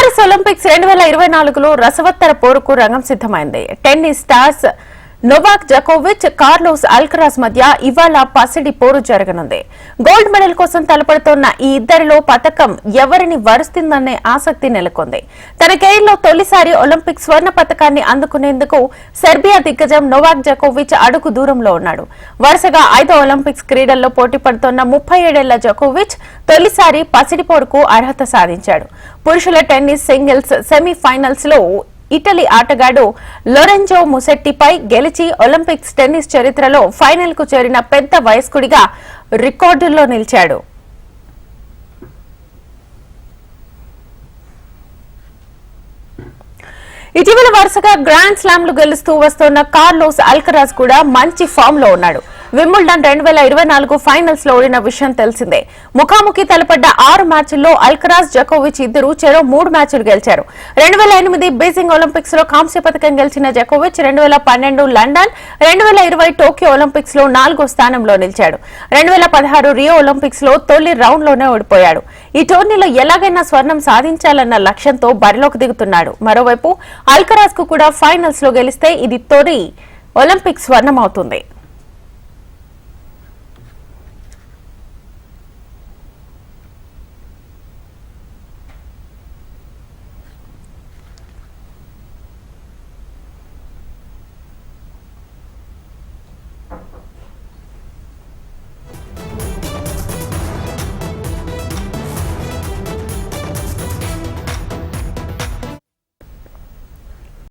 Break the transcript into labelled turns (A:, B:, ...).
A: Paris Olympics 2024లో రసవత్తర పోరుకు రంగం సిద్ధమైంది. టెన్నిస్ స్టార్స్ నోవాక్ జకోవిచ్, కార్లోస్ అల్కరాజ్ మధ్య ఇవాళ పసిడి పోరు జరగనుంది. గోల్డ్ మెడల్ కోసం తలపడుతోన్న ఈ ఇద్దరిలో పతకం ఎవరిని వరుస్తుందనే ఆసక్తి నెలకొంది. తన కెరీర్లో తొలిసారి ఒలింపిక్ స్వర్ణ పతకాన్ని అందుకునేందుకు సెర్బియా దిగ్గజం నోవాక్ జకోవిచ్ అడుగు దూరంలో ఉన్నాడు. వరుసగా 5వ ఒలింపిక్స్ క్రీడల్లో పోటీ పడుతోన్న 37 ఏళ్ల జకోవిచ్ తొలిసారి పసిడి పోరుకు అర్హత సాధించాడు. పురుషుల టెన్నిస్ సింగిల్స్ సెమీఫైనల్స్ లో ఇటలీ ఆటగాడు లొరెంజో ముసెట్టిపై గెలిచి ఒలింపిక్స్ టెన్నిస్ చరిత్రలో ఫైనల్ కు చేరిన పెద్ద వయస్కుడిగా రికార్డుల్లో నిలిచాడు. ఇటీవల వరుసగా గ్రాండ్ స్లామ్లు గెలుస్తూ వస్తున్న కార్లోస్ అల్కరాజ్ కూడా మంచి ఫామ్ లో ఉన్నాడు. వింబుల్డన్ 2024 ఫైనల్స్ లో ఓడిన విషయం తెలిసిందే. ముఖాముఖి తలపడ్డ 6 మ్యాచ్ల్లో అల్కరాజ్, జకోవిచ్ ఇద్దరు చెరో 3 మ్యాచ్లు గెలిచారు. 2008 బీజింగ్ ఒలింపిక్స్ లో కాంస్య పతకం గెలిచిన జకోవిచ్ 2012 లండన్, 2020 టోక్యో ఒలింపిక్స్ లో 4వ స్థానంలో నిలిచాడు. 2016 రియో ఒలింపిక్స్ లో తొలి రౌండ్ లోనే ఓడిపోయాడు. ఈ టోర్నీలో ఎలాగైనా స్వర్ణం సాధించాలన్న లక్ష్యంతో బరిలోకి దిగుతున్నాడు. మరోవైపు అల్కరాజ్ కు కూడా ఫైనల్స్ లో గెలిస్తే ఇది తొలి ఒలింపిక్ స్వర్ణం అవుతుంది.